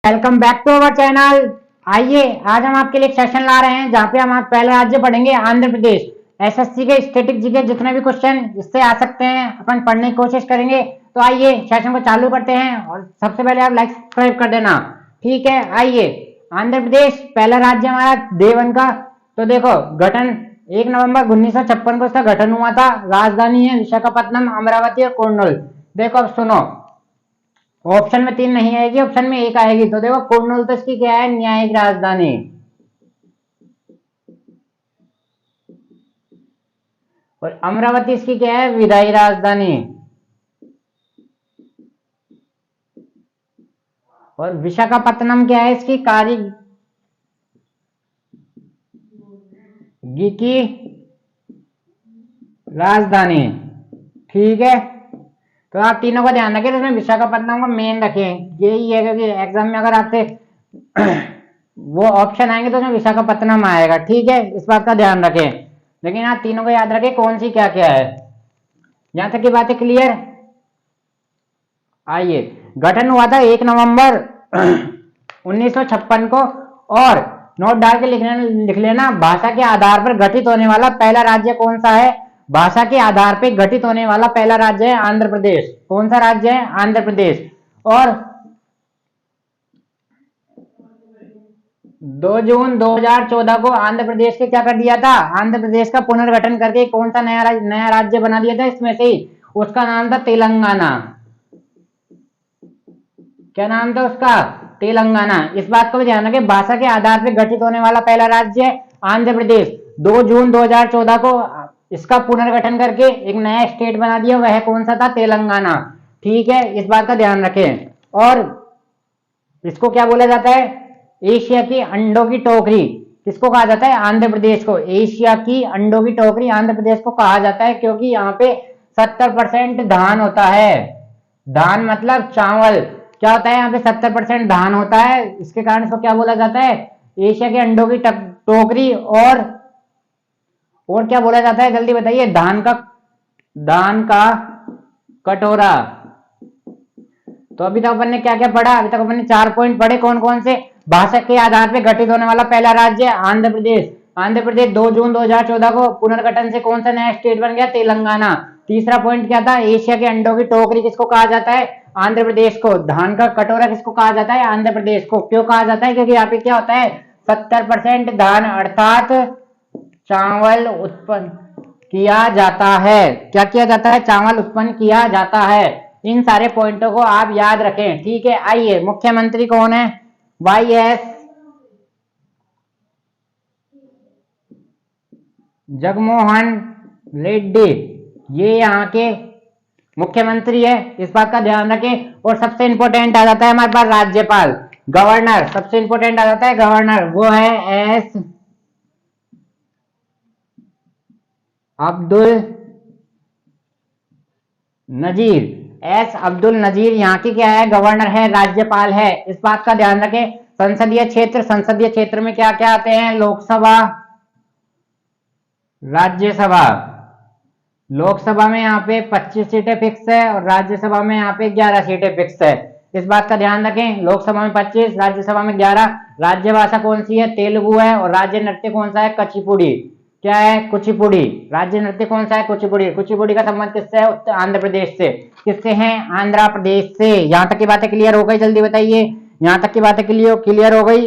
Welcome back to our channel. आइए आज हम आपके लिए एक सेशन ला रहे हैं जहाँ पे हम पहला राज्य पढ़ेंगे आंध्र प्रदेश। एसएससी के स्टैटिक जीके जितने भी क्वेश्चन इससे आ सकते हैं अपन पढ़ने की कोशिश करेंगे। तो आइए सेशन को चालू करते हैं और सबसे पहले आप लाइक सब्सक्राइब कर देना, ठीक है। आइए आंध्र प्रदेश पहला राज्य हमारा देवन का। तो देखो गठन 1 नवंबर 1956 को इसका गठन हुआ था। राजधानी है विशाखापत्तनम, अमरावती और कुर्नूल। देखो अब सुनो, ऑप्शन में 3 नहीं आएगी, ऑप्शन में 1 आएगी। तो देखो कुर्नूल तो इसकी क्या है, न्यायिक राजधानी, और अमरावती इसकी क्या है, विधायी राजधानी, और विशाखापत्तनम क्या है इसकी, कारीगी की राजधानी, ठीक है। तो आप तीनों का ध्यान रखें, इसमें विशाखापट्टनम को मेन रखें, यही है क्योंकि एग्जाम में अगर आपसे वो ऑप्शन आएंगे तो उसमें विशाखापट्टनम आएगा, ठीक है। इस बात का ध्यान रखें, लेकिन आप तीनों को याद रखें कौन सी क्या क्या है। यहां तक की बात है क्लियर। आइए गठन हुआ था 1 नवंबर 1956 को, और नोट डाल के लिख लेना, भाषा के आधार पर गठित होने वाला पहला राज्य कौन सा है। भाषा के आधार पर गठित होने वाला पहला राज्य है आंध्र प्रदेश। कौन सा राज्य है, आंध्र प्रदेश। और 2 जून 2014 को आंध्र प्रदेश के क्या कर दिया था, आंध्र प्रदेश का पुनर्गठन करके कौन सा नया राज्य बना दिया था इसमें से ही, उसका नाम था तेलंगाना। क्या नाम था उसका, तेलंगाना। इस बात को भी ध्यान रखें, भाषा के आधार पर गठित होने वाला पहला राज्य है आंध्र प्रदेश। 2 जून 2014 को इसका पुनर्गठन करके एक नया स्टेट बना दिया, वह कौन सा था, तेलंगाना, ठीक है। इस बात का ध्यान रखें। और इसको क्या बोला जाता है, एशिया की अंडों की टोकरी किसको कहा जाता है, आंध्र प्रदेश को। एशिया की अंडों की टोकरी आंध्र प्रदेश को कहा जाता है, क्योंकि यहाँ पे 70% धान होता है। धान मतलब चावल, क्या होता है यहाँ पे 70% धान होता है, इसके कारण इसको क्या बोला जाता है, एशिया के अंडों की टोकरी। और क्या बोला जाता है, जल्दी बताइए, धान का कटोरा। तो अभी तक अपन ने क्या क्या पढ़ा, अभी तक अपन ने 4 पॉइंट पढ़े, कौन कौन से। भाषा के आधार पर गठित होने वाला पहला राज्य आंध्र प्रदेश। आंध्र प्रदेश 2 जून 2014 को पुनर्गठन से कौन सा नया स्टेट बन गया, तेलंगाना। तीसरा पॉइंट क्या था, एशिया के अंडों की टोकरी किसको कहा जाता है, आंध्र प्रदेश को। धान का कटोरा किसको कहा जाता है, आंध्र प्रदेश को। क्यों कहा जाता है, क्योंकि यहाँ पे क्या होता है, 70% धान अर्थात चावल उत्पन्न किया जाता है। क्या किया जाता है, चावल उत्पन्न किया जाता है। इन सारे पॉइंटों को आप याद रखें, ठीक है। आइए मुख्यमंत्री कौन है, वाईएस जगनमोहन रेड्डी, ये यहाँ के मुख्यमंत्री है, इस बात का ध्यान रखें। और सबसे इंपॉर्टेंट आ जाता है हमारे पास राज्यपाल, गवर्नर। सबसे इंपॉर्टेंट आ जाता है गवर्नर, वो है एस अब्दुल नजीर। एस अब्दुल नजीर यहाँ की क्या है, गवर्नर है, राज्यपाल है। इस बात का ध्यान रखें। संसदीय क्षेत्र में क्या क्या आते हैं, लोकसभा, राज्यसभा। लोकसभा में यहाँ पे 25 सीटें फिक्स है, और राज्यसभा में यहाँ पे 11 सीटें फिक्स है। इस बात का ध्यान रखें, लोकसभा में 25, राज्यसभा में 11। राज्य भाषा कौन सी है, तेलुगु है, और राज्य नृत्य कौन सा है, कुचिपुड़ी। क्या है, कुचिपुड़ी। राज्य नृत्य कौन सा है, कुचिपुड़ी। कुचिपुड़ी का संबंध किससे है, आंध्र प्रदेश से। किससे है, आंध्र प्रदेश से। यहाँ तक की बातें क्लियर हो गई, जल्दी बताइए। यहाँ तक की बातें क्लियर हो गई।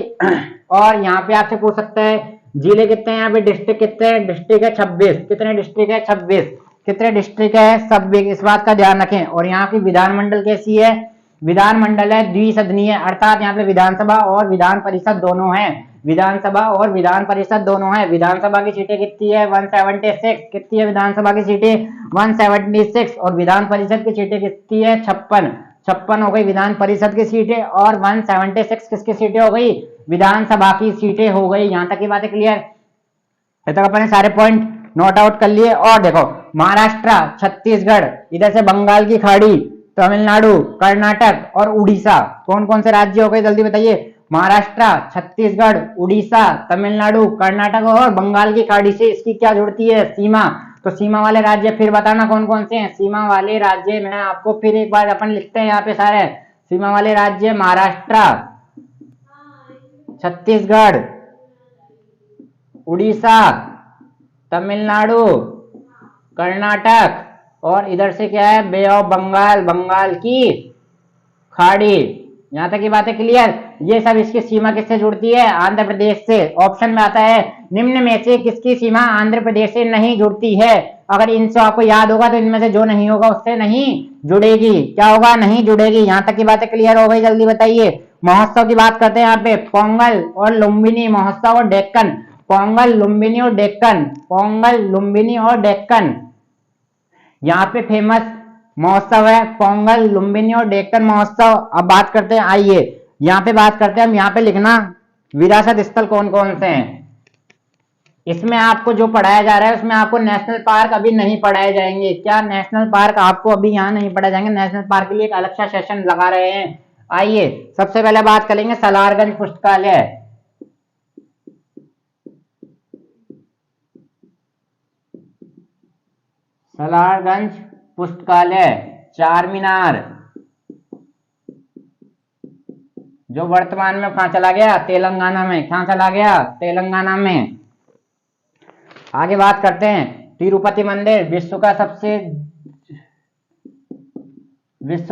और यहाँ पे आपसे पूछ सकता है जिले कितने हैं, यहाँ पे डिस्ट्रिक्ट कितने हैं, डिस्ट्रिक्ट है 26। कितने डिस्ट्रिक्ट है, 26। कितने डिस्ट्रिक्ट है, 26। इस बात का ध्यान रखें। और यहाँ की विधानमंडल कैसी है, विधानमंडल है द्विसदनीय, अर्थात यहाँ पे विधानसभा और विधान परिषद दोनों है। विधानसभा और विधान परिषद दोनों है। विधानसभा की सीटें कितनी है, 176। कितनी है विधानसभा की सीटें, 176। और विधान परिषद की सीटें कितनी है, 56 हो गई विधान परिषद की सीटें, और 176 किसकी सीटें हो गई, विधानसभा की सीटें हो गई। यहाँ तक की बातें क्लियर। अभी तक अपने सारे पॉइंट नोट आउट कर लिए। और देखो महाराष्ट्र, छत्तीसगढ़, इधर से बंगाल की खाड़ी, तमिलनाडु, कर्नाटक और उड़ीसा, कौन कौन से राज्य हो गए, जल्दी बताइए। महाराष्ट्र, छत्तीसगढ़, उड़ीसा, तमिलनाडु, कर्नाटक और बंगाल की खाड़ी से इसकी क्या जुड़ती है, सीमा। तो सीमा वाले राज्य फिर बताना कौन कौन से हैं, सीमा वाले राज्य मैं आपको फिर एक बार अपन लिखते हैं यहाँ पे सारे। सीमा वाले राज्य, महाराष्ट्र, छत्तीसगढ़, उड़ीसा, तमिलनाडु, कर्नाटक, और इधर से क्या है, बे ऑफ बंगाल, बंगाल की खाड़ी। यहां तक की बातें क्लियर। ये सब इसकी सीमा किससे जुड़ती है, आंध्र प्रदेश से। ऑप्शन में आता है निम्न में से किसकी सीमा आंध्र प्रदेश से नहीं जुड़ती है। अगर इनसे आपको याद होगा तो इनमें से जो नहीं होगा उससे नहीं जुड़ेगी। क्या होगा, नहीं जुड़ेगी। यहां तक की बातें क्लियर हो गई, जल्दी बताइए। महोत्सव की बात करते हैं यहाँ पे, पोंगल और लुम्बिनी महोत्सव और डेक्कन। पोंगल, लुम्बिनी और डेक्कन, पोंगल, लुम्बिनी और डेक्कन, यहाँ पे फेमस महोत्सव है पोंगल, लुम्बिनी और डेक्कन महोत्सव। अब बात करते हैं, आइए यहाँ पे बात करते हैं हम। यहाँ पे लिखना विरासत स्थल कौन कौन से हैं। इसमें आपको जो पढ़ाया जा रहा है उसमें आपको नेशनल पार्क अभी नहीं पढ़ाए जाएंगे। क्या नेशनल पार्क आपको अभी यहाँ नहीं पढ़ाए जाएंगे, नेशनल पार्क के लिए एक अलग सा सेशन लगा रहे हैं। आइए सबसे पहले बात करेंगे सलारगंज पुस्तकालय। सलारगंज पुस्तकालय, चार मीनार, जो वर्तमान में कहां चला गया, तेलंगाना में। कहां चला गया, तेलंगाना में। आगे बात करते हैं तिरुपति मंदिर, विश्व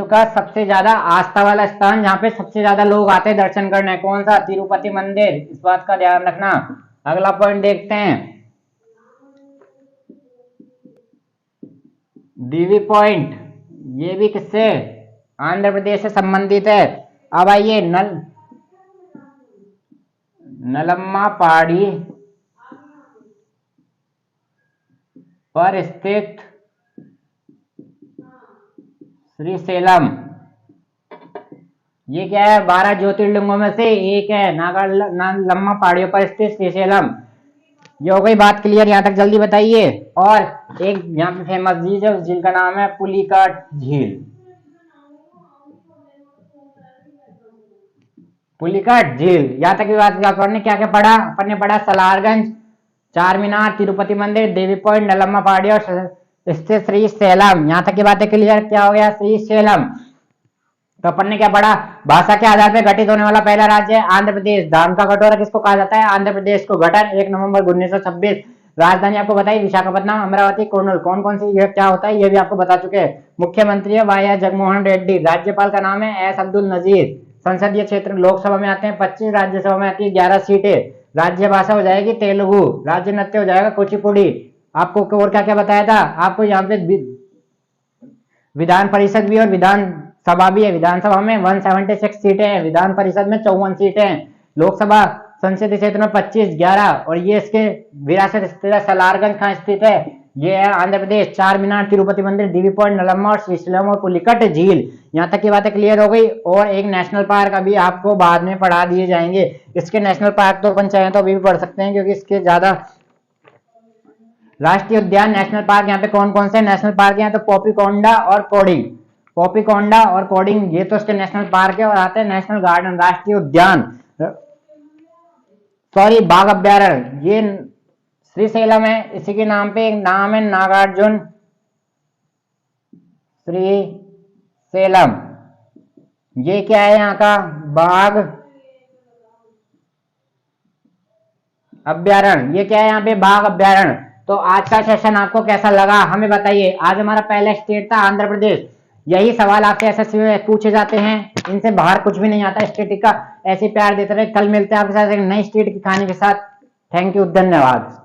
का सबसे ज्यादा आस्था वाला स्थान, जहां पे सबसे ज्यादा लोग आते हैं दर्शन करने। कौन सा, तिरुपति मंदिर। इस बात का ध्यान रखना। अगला पॉइंट देखते हैं, डीवी पॉइंट। ये भी किससे, आंध्र प्रदेश से संबंधित है। अब आइए नलम्मा पहाड़ी पर स्थित श्रीशैलम। ये क्या है, 12 ज्योतिर्लिंगों में से एक है, नलम्मा पहाड़ियों पर स्थित श्रीशैलम। ये हो गई बात क्लियर, यहां तक जल्दी बताइए। और एक यहाँ पे फेमस झील है, उस झील का नाम है पुलिकाट झील। पुलिकाट झील। यहाँ तक की बात अपन ने क्या क्या पढ़ा, अपन ने पढ़ा सलारगंज, चार मीनार, तिरुपति मंदिर, देवी पॉइंट, नलम्मा पहाड़ी और स्थित श्रीशैलम। यहाँ तक की बातें क्लियर। क्या हो गया, श्रीशैलम। तो अपन ने क्या पढ़ा, भाषा के आधार पर गठित होने वाला पहला राज्य है आंध्र प्रदेश। धान का कटोरा किसको कहा जाता है, आंध्र प्रदेश को। गठन 1 नवंबर 1926। राजधानी आपको बताई विशाखापट्टनम, अमरावती, कुर्नूल। कौन कौन सी ये क्या होता है ये भी आपको बता चुके हैं। मुख्यमंत्री है वाई एस जगनमोहन रेड्डी। राज्यपाल का नाम है एस अब्दुल नजीर। संसदीय क्षेत्र, लोकसभा में आते हैं 25, राज्यसभा में आती है 11 सीटें। राज्य भाषा हो जाएगी तेलुगु। राज्य नृत्य हो जाएगा कुचिपुड़ी। आपको और क्या क्या बताया था, आपको यहाँ पे विधान परिषद भी और विधान सभा भी है। विधानसभा में 176 सीटें हैं, विधान परिषद में 54 सीटें हैं, लोकसभा संसदीय क्षेत्र में 25, 11। और ये इसके विरासत स्थित है सलारगंज कहाँ स्थित है, ये है आंध्र प्रदेश। चार मीनार, तिरुपति मंदिर, डीवी पॉइंट, नलम्मा और श्रीशैलम और पुलिकट झील। यहाँ तक की बातें क्लियर हो गई। और एक नेशनल पार्क अभी आपको बाद में पढ़ा दिए जाएंगे। इसके नेशनल पार्क तो अपन चाहें तो अभी भी पढ़ सकते हैं, क्योंकि इसके ज्यादा राष्ट्रीय उद्यान, नेशनल पार्क यहाँ पे कौन कौन से नेशनल पार्क है, तो पॉपीकोंडा और कोडिंग। पॉपीकोंडा और कोडिंग ये तो इसके नेशनल पार्क है। और आते हैं नेशनल गार्डन, राष्ट्रीय उद्यान, सॉरी बाघ अभ्यारण्य। ये श्रीशैलम है, इसी के नाम पे एक नाम है नागार्जुन श्रीशैलम। ये क्या है, यहाँ का बाघ अभ्यारण्य। ये क्या है, यहाँ पे बाघ अभ्यारण्य। तो आज का सेशन आपको कैसा लगा हमें बताइए। आज हमारा पहला स्टेट था आंध्र प्रदेश। यही सवाल आपसे एसएससी में पूछे जाते हैं, इनसे बाहर कुछ भी नहीं आता स्टेट का। ऐसे प्यार देते रहे। कल मिलते हैं आपके साथ एक नई स्टेट की कहानी के साथ। थैंक यू, धन्यवाद।